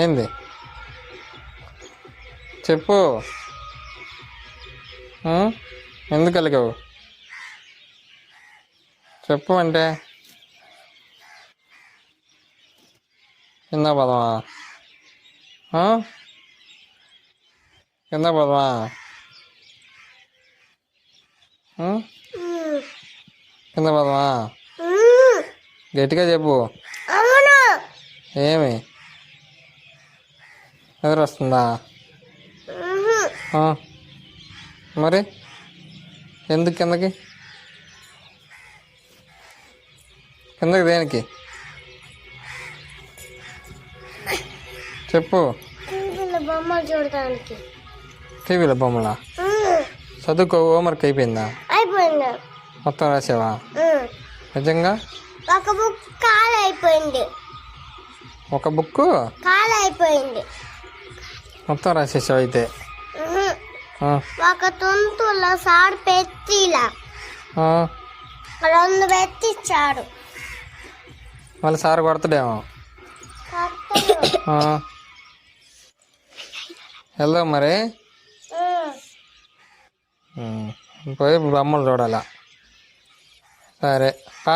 ఏంది చెప్పు. ఎందుకు కలిగావు చెప్పు అంటే కింద పదమా? కింద పదమా? కింద పదమా? గట్టిగా చెప్పు. ఏమి ఎదురు వస్తుందా? మరి ఎందుకు కిందకి దేనికి చెప్పు. బొమ్మలు చూడటానికి. టీవీలో బొమ్మలా? చదువుకో. హోంవర్క్ అయిపోయిందా? అయిపోయింది. మొత్తం రాసావా? నిజంగా? ఒక బుక్ కాల్ అయిపోయింది. ఒక బుక్ కాల్ అయిపోయింది. మొత్తం రాసేసావు అయితే. ఒక తుంతుల సార్ పెట్టిలా 2 పెట్టిచ్చాడు. మళ్ళీ సార్ కొడతాడేమో. వెళ్దాం మరి. పోయి బొమ్మలు చూడాలా? సరే పా.